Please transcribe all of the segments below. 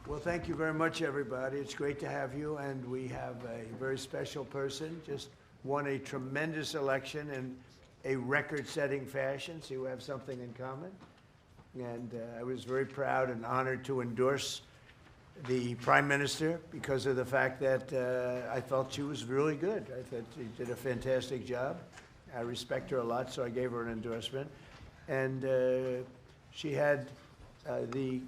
Well, thank you very much, everybody. It's great to have you, and we have a very special person, just won a tremendous election in a record-setting fashion, so you have something in common. And I was very proud and honored to endorse the Prime Minister because of the fact that I felt she was really good. I thought she did a fantastic job. I respect her a lot, so I gave her an endorsement. And she had the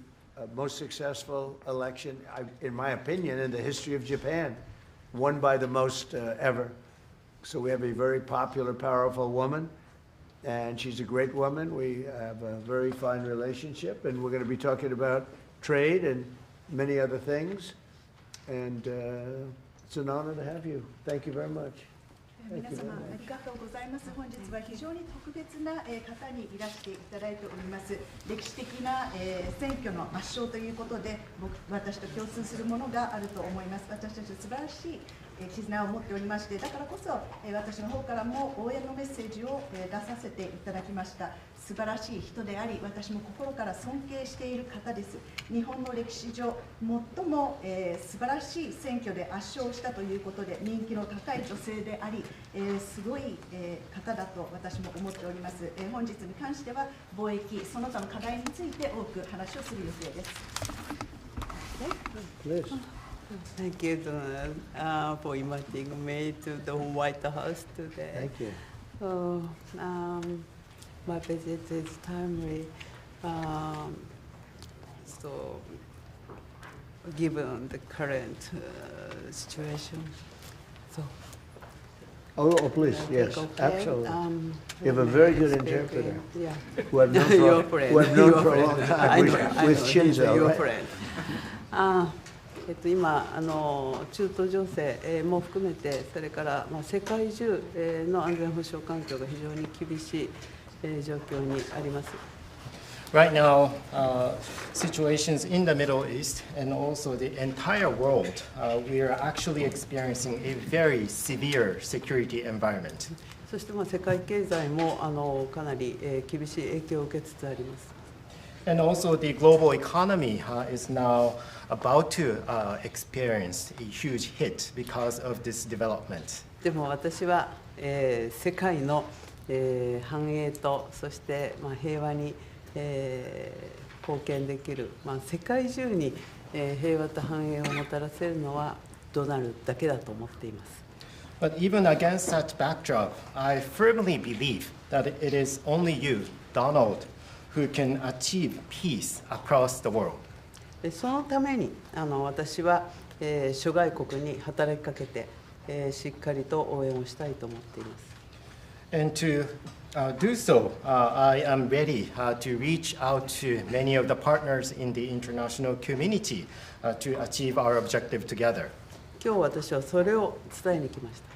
most successful election, in my opinion, in the history of Japan, won by the most ever. So we have a very popular, powerful woman, and she's a great woman. We have a very fine relationship, and we're going to be talking about trade and many other things. And it's an honor to have you. Thank you very much. 皆様ありがとうございます。本日は非常に特別な方にいらしていただいております。歴史的な選挙の圧勝ということで、私と共通するものがあると思います。私たちは素晴らしい絆を持っておりまして、だからこそ私の方からも応援のメッセージを出させていただきました。素晴らしい人であり、私も心から尊敬している方です。日本の歴史上最も素晴らしい選挙で圧勝したということで、人気の高い女性であり、すごい方だと私も思っております。本日に関しては貿易その他の課題について多く話をする予定です。Thank you, Donald, for inviting me to the White House today. Thank you. My visit is timely. So, given the current situation, so. Oh, please, yes, Okay. absolutely. You have a very good interpreter. Yeah. Who I've known Your for, friend. who I've known Your for a long friend. time, with He's Shinzo, your right? friend. 今中東情勢も含めて、それから世界中の安全保障環境が非常に厳しい状況にあります。Right now, situations in the Middle East and also the entire world, we are actually experiencing a very severe security environment. そして世界経済もかなり厳しい影響を受けつつあります。And also the global economy is now about to experience a huge hit because of this development. でも私は世界の繁栄とそして平和に貢献できる、世界中に平和と繁栄をもたらせるのはドナルドだけだと思っています。But even against that backdrop, I firmly believe that it is only you, Donald, who can achieve peace across the world. そのために私は諸外国に働きかけてしっかりと応援をしたいと思っています。And to do so, I am ready to reach out to many of the partners in the international community to achieve our objective together. 今日私はそれを伝えに来ました。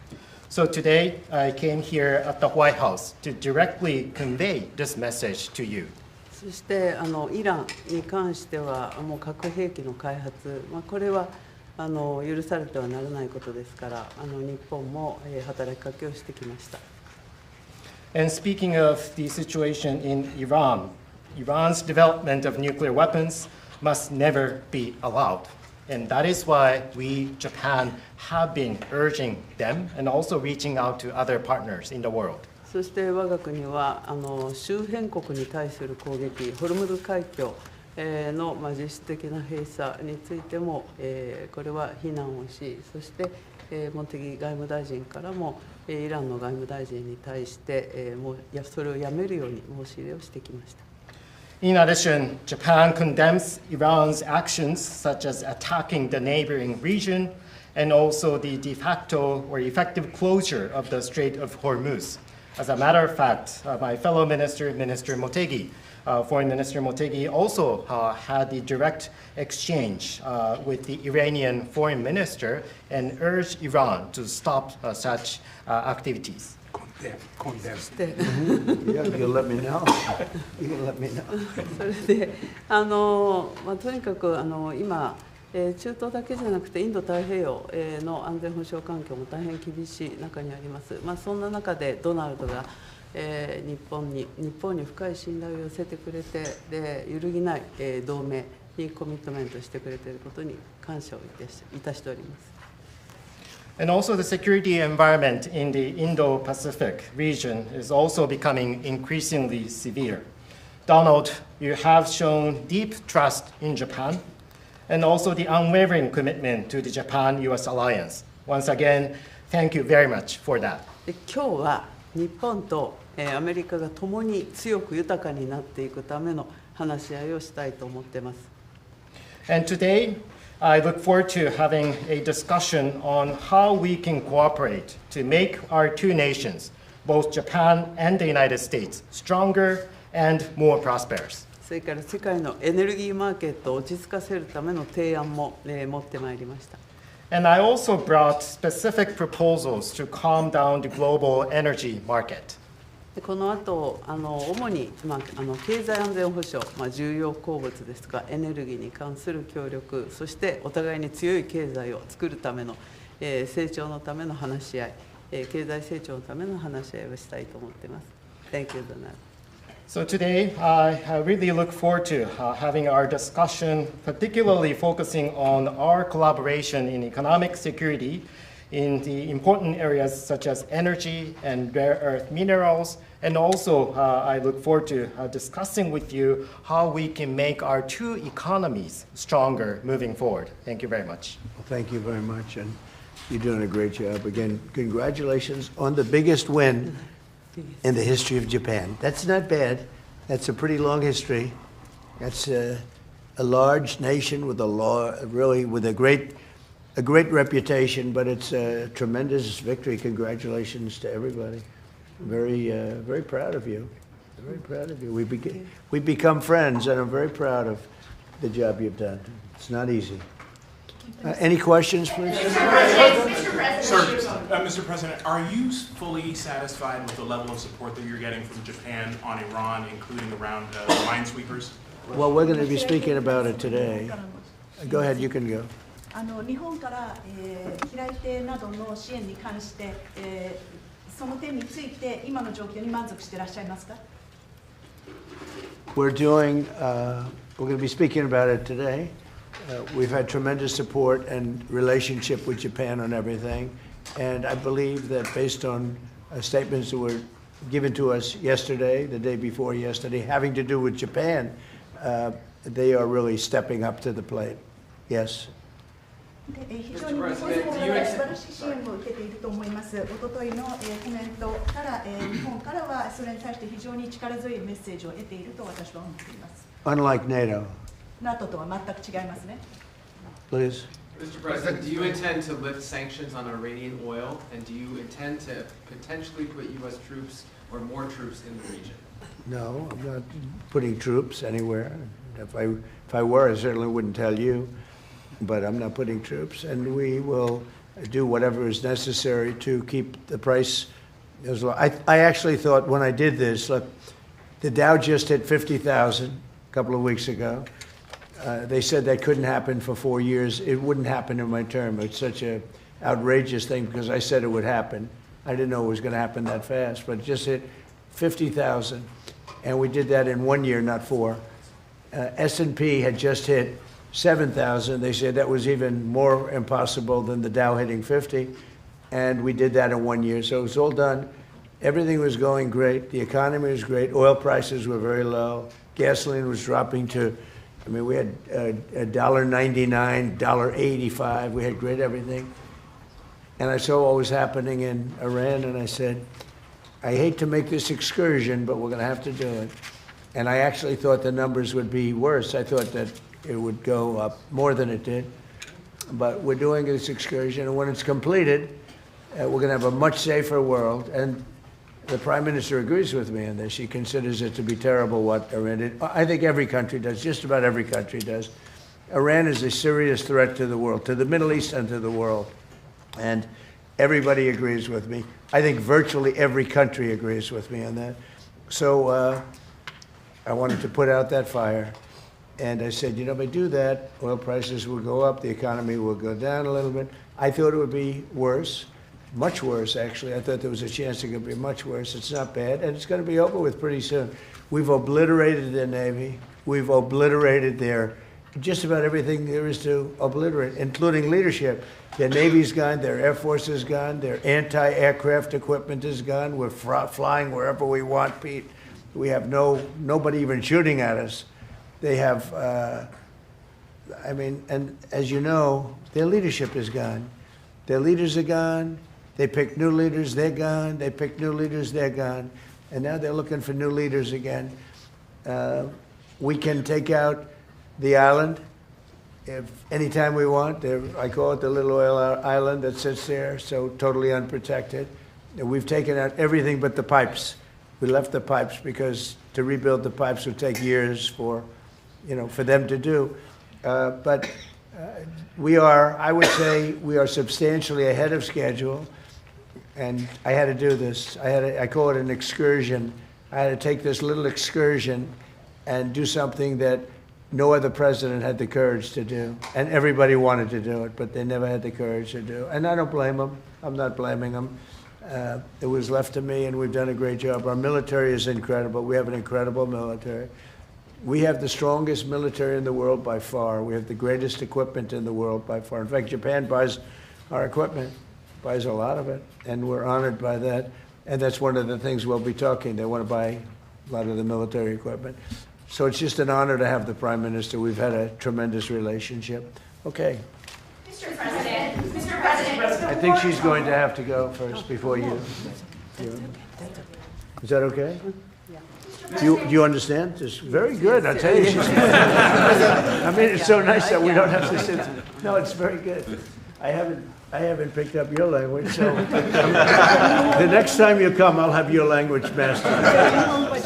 So today, I came here at the White House to directly convey this message to you. そしてイランに関してはもう核兵器の開発、これは許されてはならないことですから日本も働きかけをしてきました。And speaking of the situation in Iran, Iran's development of nuclear weapons must never be allowed. And that is why we, Japan, have been urging them and also reaching out to other partners in the world. そして我が国は周辺国に対する攻撃、ホルムズ海峡の実質的な閉鎖についてもこれは非難をし、そして茂木外務大臣からもイランの外務大臣に対してそれをやめるように申し入れをしてきました。In addition, Japan condemns Iran's actions such as attacking the neighboring region and also the de facto or effective closure of the Strait of Hormuz. As a matter of fact, my fellow minister, Minister Motegi, Foreign Minister Motegi, also had the direct exchange with the Iranian foreign minister and urged Iran to stop such activities. Yeah, you'll let me know. You'll let me know. それでとにかく今中東だけじゃなくてインド太平洋の安全保障環境も大変厳しい中にあります。そんな中でドナルドが日本に深い信頼を寄せてくれて、で揺るぎない同盟にコミットメントしてくれていることに感謝をいたしております。And also the security environment in the Indo-Pacific region is also becoming increasingly severe. Donald, you have shown deep trust in Japan and also the unwavering commitment to the Japan-US alliance. Once again, thank you very much for that. で今日は日本とアメリカが共に強く豊かになっていくための話し合いをしたいと思っています。And today, I look forward to having a discussion on how we can cooperate to make our two nations, both Japan and the United States, stronger and more prosperous. それから世界のエネルギーマーケットを落ち着かせるための提案も持ってまいりました。And I also brought specific proposals to calm down the global energy market. でこの後主に、経済安全保障、重要鉱物ですとかエネルギーに関する協力、そしてお互いに強い経済を作るための、成長のための話し合い、経済成長のための話し合いをしたいと思っています。Thank you, Donald. So today, I really look forward to having our discussion, particularly focusing on our collaboration in economic security in the important areas such as energy and rare earth minerals. And also, I look forward to discussing with you how we can make our two economies stronger moving forward. Thank you very much. Well, thank you very much, and you're doing a great job. Again, congratulations on the biggest win in the history of Japan. That's not bad. That's a pretty long history. That's a large nation with with a great reputation, but it's a tremendous victory. Congratulations to everybody. Very proud of you. Very proud of you. We've become friends, and I'm very proud of the job you've done. It's not easy. Any questions, please? Mr. President, are you fully satisfied with the level of support that you're getting from Japan on Iran, including around minesweepers? Well, we're going to be speaking about it today. Go ahead, you can go. 日本から、平井艇などの支援に関して、その点について今の状況に満足していらっしゃいますか？ We're going to be speaking about it today. We've had tremendous support and relationship with Japan on everything, and I believe that based on statements that were given to us yesterday, the day before yesterday, having to do with Japan, they are really stepping up to the plate. Yes. 非常に日本政府から素晴らしい支援を受けていると思います。おとといのコメントから、日本からはそれに対して非常に力強いメッセージを得ていると私は思っています。Unlike NATO. NATO とは全く違いますね。Please. Mr. President, do you intend to lift sanctions on Iranian oil, and do you intend to potentially put U.S. troops or more troops in the region? No, I'm not putting troops anywhere. If I were, I certainly wouldn't tell you. But I'm not putting troops, and we will do whatever is necessary to keep the price as low. I actually thought when I did this, look, the Dow just hit 50,000 a couple of weeks ago. They said that couldn't happen for 4 years. It wouldn't happen in my term. It's such an outrageous thing because I said it would happen. I didn't know it was going to happen that fast, but it just hit 50,000, and we did that in 1 year, not 4. S&P had just hit 7,000. They said that was even more impossible than the Dow hitting 50, and we did that in 1 year. So it was all done. Everything was going great. The economy was great. Oil prices were very low. Gasoline was dropping to, we had $1.99, $1.85. We had great everything. And I saw what was happening in Iran, and I said, I hate to make this excursion, but we're going to have to do it. And I actually thought the numbers would be worse. I thought that it would go up more than it did. But we're doing this excursion, and when it's completed, we're going to have a much safer world. And the Prime Minister agrees with me on this. She considers it to be terrible what Iran did. I think every country does, just about every country does. Iran is a serious threat to the world, to the Middle East and to the world. And everybody agrees with me. I think virtually every country agrees with me on that. So I wanted to put out that fire. And I said, if I do that, oil prices will go up, the economy will go down a little bit. I thought it would be worse, much worse, actually. I thought there was a chance it could be much worse. It's not bad, and it's going to be over with pretty soon. We've obliterated their Navy. We've obliterated their just about everything there is to obliterate, including leadership. Their Navy's gone, their Air Force is gone, their anti-aircraft equipment is gone. We're flying wherever we want, Pete. We have nobody even shooting at us. They have, I mean, and as you know, their leadership is gone. Their leaders are gone. They pick new leaders, they're gone. They pick new leaders, they're gone. And now they're looking for new leaders again. We can take out the island if anytime we want. I call it the little oil island that sits there, so totally unprotected. And we've taken out everything but the pipes. We left the pipes because to rebuild the pipes would take years for them to do. But we are, I would say, we are substantially ahead of schedule. And I had to do this. I call it an excursion. I had to take this little excursion and do something that no other president had the courage to do. And everybody wanted to do it, but they never had the courage to do it. And I don't blame them. I'm not blaming them. It was left to me, and we've done a great job. Our military is incredible. We have an incredible military. We have the strongest military in the world by far. We have the greatest equipment in the world by far. In fact, Japan buys our equipment, buys a lot of it, and we're honored by that. And that's one of the things we'll be talking. They want to buy a lot of the military equipment. So it's just an honor to have the Prime Minister. We've had a tremendous relationship. Okay. Mr. President, I think she's going to have to go first before you. Is that okay? Do you understand? It's very good. I tell you, she's. I mean, it's so nice that we don't have to sit. No, it's very good. I haven't picked up your language, so the next time you come, I'll have your language mastered.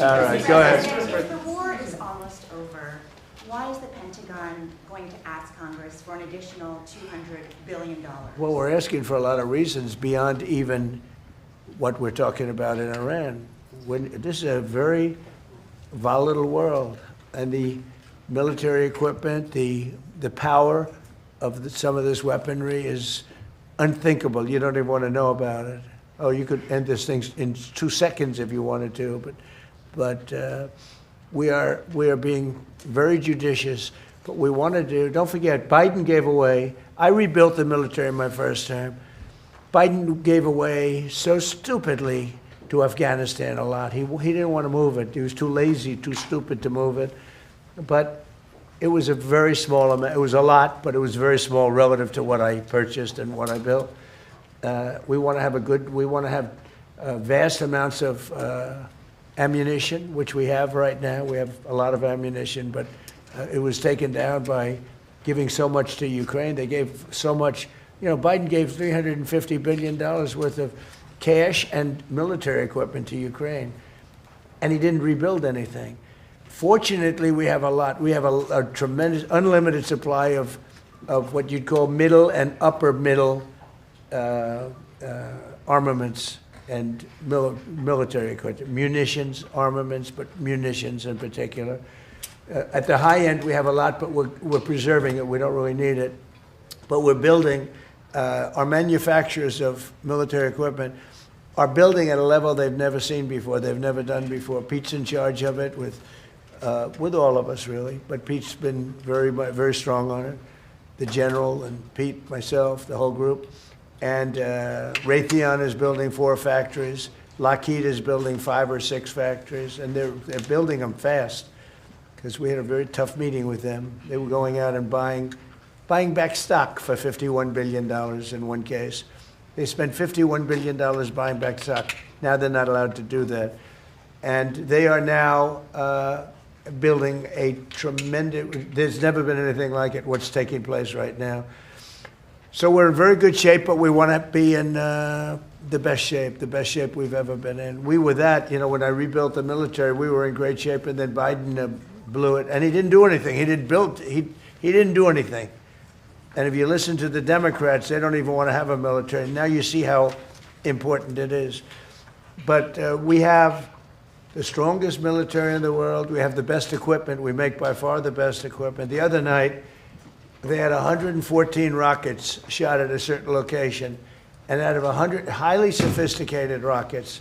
All right, go ahead. The war is almost over. Why is the Pentagon going to ask Congress for an additional $200 billion? Well, we're asking for a lot of reasons beyond even what we're talking about in Iran. This is a very volatile world, and the military equipment, the power of some of this weaponry is unthinkable. You don't even want to know about it. Oh, you could end this thing in 2 seconds if you wanted to, but we are being very judicious. But we want to do. Don't forget, Biden gave away. I rebuilt the military my first term. Biden gave away so stupidly to Afghanistan a lot. He didn't want to move it. He was too lazy, too stupid to move it. But it was a very small amount. It was a lot, but it was very small relative to what I purchased and what I built. We want to have vast amounts of ammunition, which we have right now. We have a lot of ammunition, but it was taken down by giving so much to Ukraine. They gave so much. Biden gave $350 billion worth of cash and military equipment to Ukraine, and he didn't rebuild anything. Fortunately, we have a lot. We have a tremendous, unlimited supply of what you'd call middle and upper middle armaments and military equipment, munitions, armaments, but munitions in particular. At the high end, we have a lot, but we're preserving it. We don't really need it, but we're building. Our manufacturers of military equipment are building at a level they've never seen before. They've never done before. Pete's in charge of it with all of us, really. But Pete's been very strong on it. The general and Pete, myself, the whole group. And Raytheon is building 4 factories. Lockheed is building 5 or 6 factories, and they're building them fast. Because we had a very tough meeting with them. They were going out and buying back stock for $51 billion in one case. They spent $51 billion buying back stock. Now they're not allowed to do that. And they are now building a tremendous, there's never been anything like it, what's taking place right now. So we're in very good shape, but we want to be in the best shape we've ever been in. We were that, when I rebuilt the military, we were in great shape, and then Biden blew it, and he didn't do anything. He didn't do anything. And if you listen to the Democrats, they don't even want to have a military. Now you see how important it is. But we have the strongest military in the world. We have the best equipment. We make by far the best equipment. The other night, they had 114 rockets shot at a certain location. And out of 100 highly sophisticated rockets,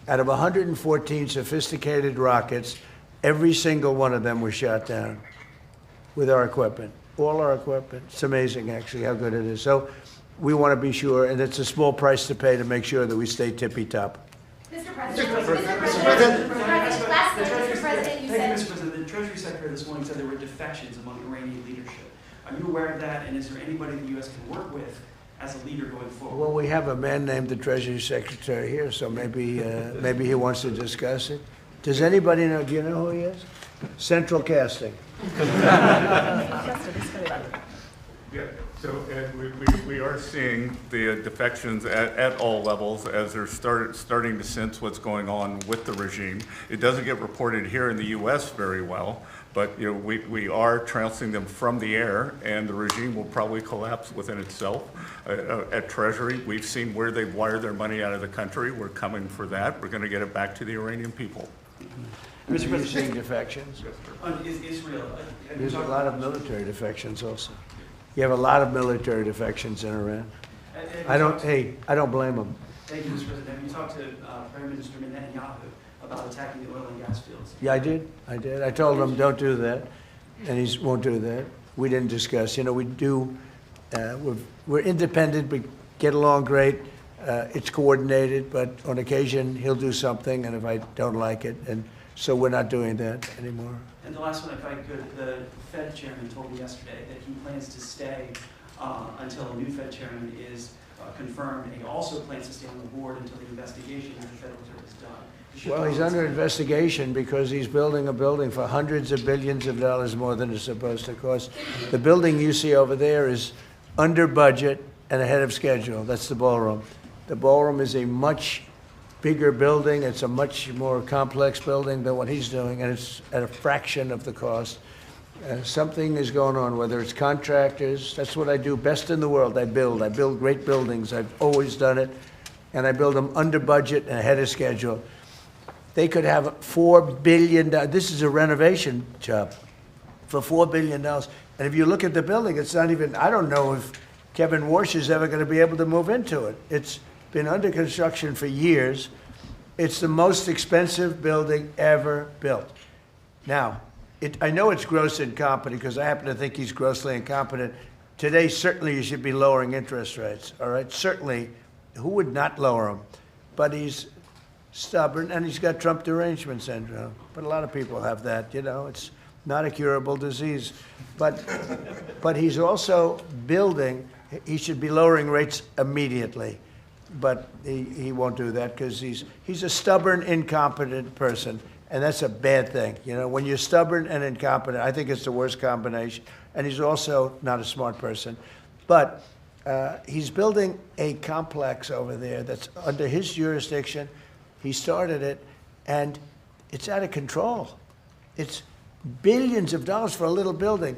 out of 114 sophisticated rockets, every single one of them was shot down. with our equipment, all our equipment. It's amazing, actually, how good it is. So we want to be sure, and it's a small price to pay to make sure that we stay tippy-top. Mr. President, Mr. President, you Thank you, said. Mr. President. The Treasury Secretary this morning said there were defections among Iranian leadership. Are you aware of that, and is there anybody the U.S. can work with as a leader going forward? Well, we have a man named the Treasury Secretary here, so maybe he wants to discuss it. Does anybody know, do you know who he is? Central Casting. Yeah, so Ed, we are seeing the defections at all levels as they're starting to sense what's going on with the regime. It doesn't get reported here in the U.S. very well, but you know we are trouncing them from the air, and the regime will probably collapse within itself. At Treasury, we've seen where they've wired their money out of the country. We're coming for that. We're going to get it back to the Iranian people. Mr. President, seeing defections? Is Israel? There's a lot of military defections also. You have a lot of military defections in Iran. I don't blame them. Thank you, Mr. President. Have you talked to Prime Minister Netanyahu about attacking the oil and gas fields? Yeah, I did. I told him, don't do that, and he won't do that. We didn't discuss. You know, we do, we're independent, we get along great. It's coordinated, but on occasion, he'll do something, and if I don't like it, and so we're not doing that anymore. And the last one, if I could, the Fed chairman told me yesterday that he plans to stay until a new Fed chairman is confirmed, and he also plans to stay on the board until the investigation of the Federal Reserve is done. Well, he's under investigation because he's building a building for hundreds of billions of dollars more than it's supposed to cost. The building you see over there is under budget and ahead of schedule. That's the ballroom. The ballroom is a much bigger building. It's a much more complex building than what he's doing, and it's at a fraction of the cost. Something is going on, whether it's contractors. That's what I do best in the world. I build great buildings. I've always done it, and I build them under budget and ahead of schedule. They could have $4 billion. This is a renovation job for $4 billion. And if you look at the building, it's not even, I don't know if Kevin Warsh is ever going to be able to move into it. It's been under construction for years. It's the most expensive building ever built. Now, I know it's gross incompetent because I happen to think he's grossly incompetent. Today, certainly you should be lowering interest rates, all right? Certainly, who would not lower them? But he's stubborn, and he's got Trump derangement syndrome. But a lot of people have that, you know. It's not a curable disease. But he's also building, he should be lowering rates immediately. But he won't do that because he's a stubborn, incompetent person. And that's a bad thing. You know, when you're stubborn and incompetent, I think it's the worst combination. And he's also not a smart person. But he's building a complex over there that's under his jurisdiction. He started it, and it's out of control. It's billions of dollars for a little building.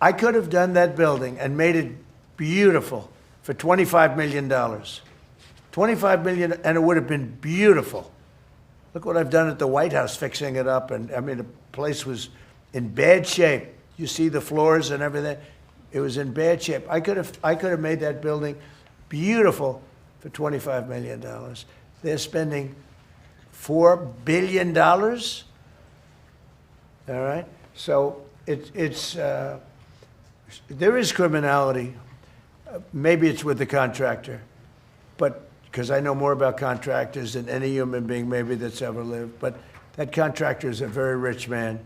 I could have done that building and made it beautiful for $25 million. $25 million, and it would have been beautiful. Look what I've done at the White House, fixing it up. And I mean, the place was in bad shape. You see the floors and everything. It was in bad shape. I could have made that building beautiful for $25 million. They're spending $4 billion. All right? So there is criminality. Maybe it's with the contractor, but because I know more about contractors than any human being maybe that's ever lived. But that contractor is a very rich man.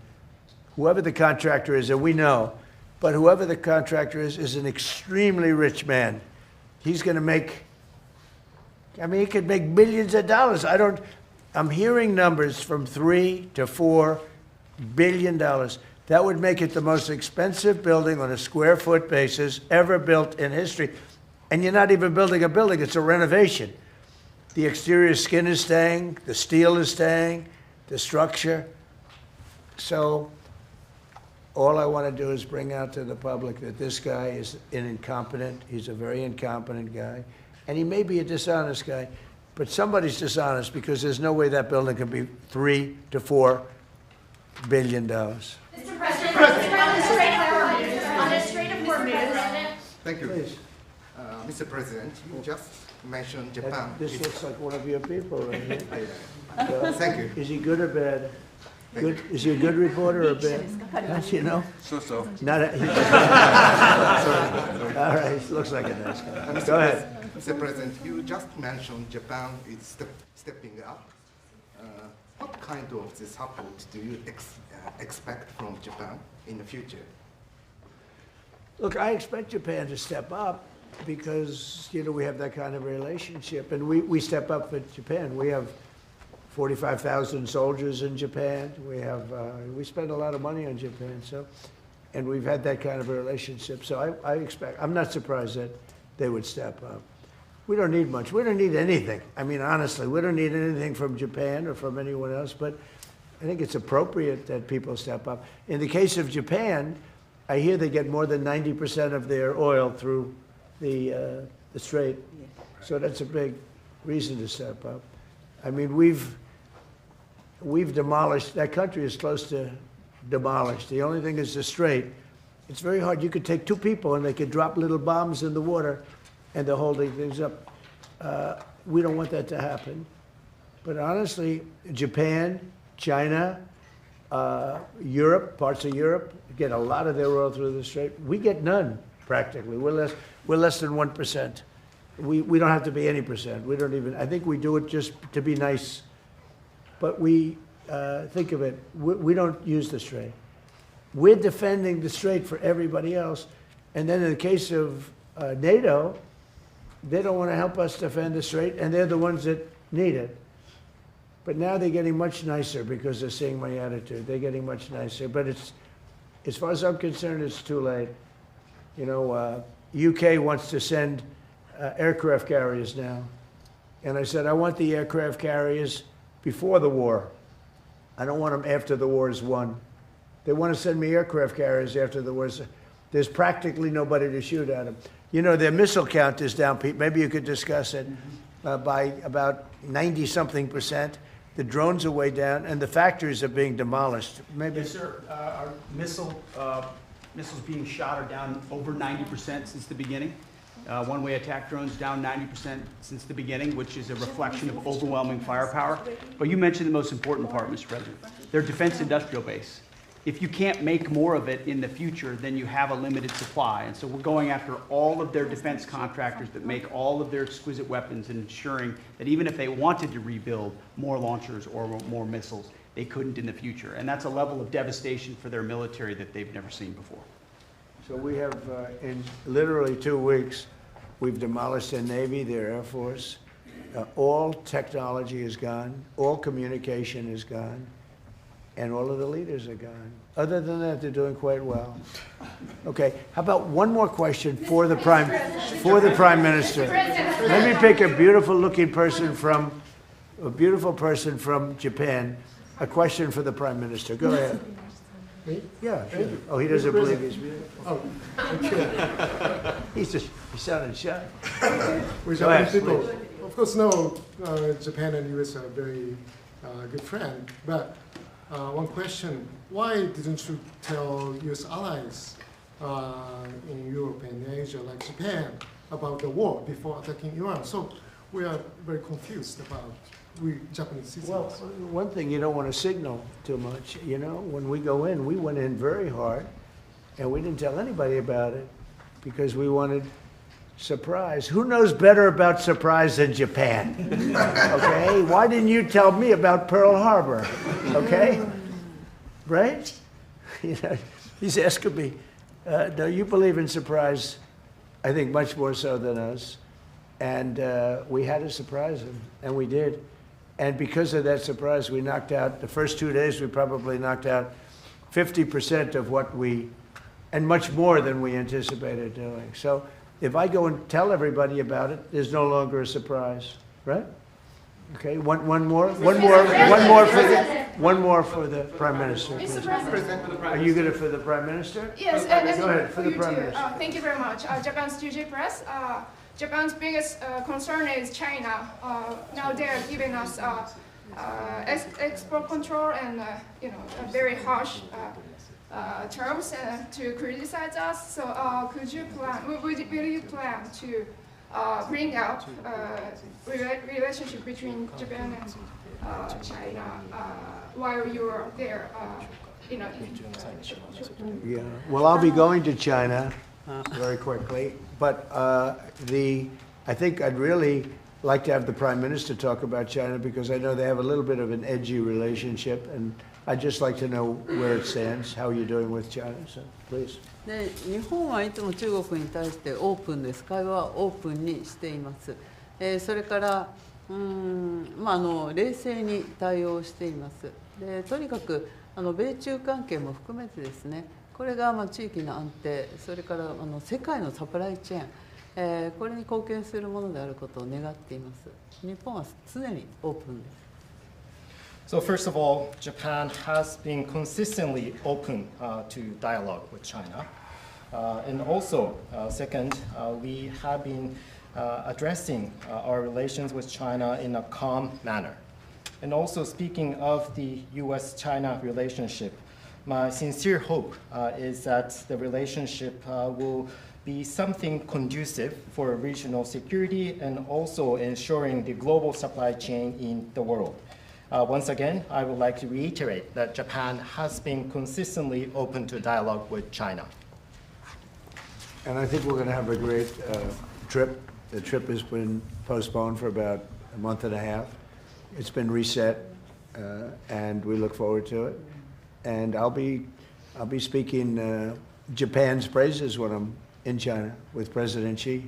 Whoever the contractor is, and we know, but whoever the contractor is an extremely rich man. He's going to make, I mean, he could make millions of dollars. I'm hearing numbers from $3 to $4 billion. That would make it the most expensive building on a square foot basis ever built in history. And you're not even building a building, it's a renovation. The exterior skin is staying, the steel is staying, the structure. So all I want to do is bring out to the public that this guy is incompetent. He's a very incompetent guy. And he may be a dishonest guy, but somebody's dishonest because there's no way that building can be $3 to $4 billion. Mr. President, on the Strait of Hormuz. Thank you. Please. Mr. President, you just mentioned Japan. This looks like one of your people right here. Thank you. Is he good or bad? Good, is he a good reporter or a bad? Yes, you know? So. Not a, all right, he looks like a nice guy. Go ahead. Mr. President, you just mentioned Japan is stepping up. What kind of the support do you expect from Japan in the future? Look, I expect Japan to step up because, you know, we have that kind of relationship. And we step up for Japan. We have 45,000 soldiers in Japan. We spend a lot of money on Japan, and we've had that kind of a relationship. So I expect, I'm not surprised that they would step up. We don't need much. We don't need anything. I mean, honestly, we don't need anything from Japan or from anyone else, but I think it's appropriate that people step up. In the case of Japan, I hear they get more than 90% of their oil through the Strait. So that's a big reason to step up. I mean, we've demolished, that country is close to demolished. The only thing is the Strait. It's very hard. You could take two people and they could drop little bombs in the water and they're holding things up. We don't want that to happen. But honestly, Japan, China, Europe, parts of Europe, get a lot of their oil through the Strait. We get none, practically. We're less than 1%. We don't have to be any percent. We don't even, I think we do it just to be nice. But we, think of it, we don't use the Strait. We're defending the Strait for everybody else. And then in the case of NATO, they don't want to help us defend the Strait, and they're the ones that need it. But now they're getting much nicer because they're seeing my attitude. They're getting much nicer. But it's, as far as I'm concerned, it's too late. You know, UK wants to send aircraft carriers now. And I said, I want the aircraft carriers before the war. I don't want them after the war is won. They want to send me aircraft carriers after the war is. There's practically nobody to shoot at them. You know, their missile count is down, Pete. Maybe you could discuss it, by about 90-something%. The drones are way down, and the factories are being demolished. Maybe. Yes, sir. Our missiles being shot are down over 90% since the beginning. One-way attack drones down 90% since the beginning, which is a reflection of overwhelming firepower. But you mentioned the most important part, Mr. President. Their defense industrial base. If you can't make more of it in the future, then you have a limited supply. And so we're going after all of their defense contractors that make all of their exquisite weapons and ensuring that even if they wanted to rebuild more launchers or more missiles, they couldn't in the future. And that's a level of devastation for their military that they've never seen before. So we have, in literally 2 weeks, we've demolished their Navy, their Air Force. All technology is gone. All communication is gone. And all of the leaders are gone. Other than that, they're doing quite well. Okay, how about one more question for the Prime Minister? Let me pick a beautiful-looking person from Japan. A question for the Prime Minister. Go ahead. Me? Yeah, sure. Oh, he doesn't believe he's beautiful. Oh, okay. He sounded shy. With Go ahead, people, please. of course, no, Japan and US are very good friends. But one question: why didn't you tell US allies in Europe and Asia, like Japan, about the war before attacking Iran? So we are very confused about we Japanese citizens. Well, one thing, you don't want to signal too much. You know, when we go in, we went in very hard, and we didn't tell anybody about it because we wanted surprise. Who knows better about surprise than Japan? Okay? Why didn't you tell me about Pearl Harbor? Okay? Right? You know, he's asking me. No, you believe in surprise, I think, much more so than us. And we had to surprise him, and we did. And because of that surprise, we knocked out, the first 2 days, we probably knocked out 50% of what we, and much more than we anticipated doing. So if I go and tell everybody about it, there's no longer a surprise, right? Okay, one more for the Prime Minister. Mr. President. Are you good for the Prime Minister? Yes, Go and ahead, for the you Prime too. Minister. Thank you very much. Japan's TJ Press. Japan's biggest concern is China. Now they're giving us export control and very harsh terms to criticize us. So could you plan? Will you plan to bring out relationship between Japan and China while you are there? Yeah, well, I'll be going to China very quickly, but I think I'd really like to have the Prime Minister talk about China because I know they have a little bit of an edgy relationship, and I'd just like to know where it stands, how you're doing with China, so please. で日本はいつも中国に対してオープンです。会話はオープンにしています。それから冷静に対応しています。でとにかく米中関係も含めてですね、これが地域の安定、それから世界のサプライチェーン、これに貢献するものであることを願っています。日本は常にオープンです。So first of all, Japan has been consistently open to dialogue with China. And also, second, we have been addressing our relations with China in a calm manner. And also speaking of the US-China relationship, my sincere hope is that the relationship will be something conducive for regional security and also ensuring the global supply chain in the world. Once again, I would like to reiterate that Japan has been consistently open to dialogue with China. And I think we're going to have a great trip. The trip has been postponed for about a month and a half. It's been reset, and we look forward to it. And I'll be speaking Japan's praises when I'm in China with President Xi.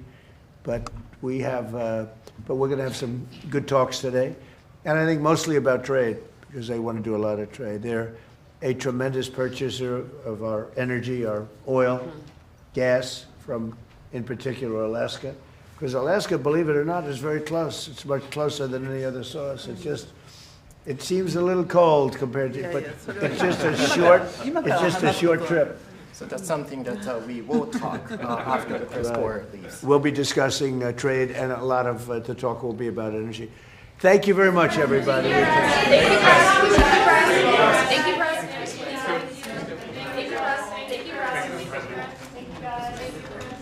But we're going to have some good talks today. And I think mostly about trade, because they want to do a lot of trade. They're a tremendous purchaser of our energy, our oil, gas from, in particular, Alaska. Because Alaska, believe it or not, is very close. It's much closer than any other source. It seems a little cold compared to, but it's just a short trip. So that's something that we will talk after the press corps leaves. We'll be discussing trade, and a lot of the talk will be about energy. Thank you very much, everybody. Thank you, President. Thank you, President. Thank you, President. Thank you, President. Thank you, President.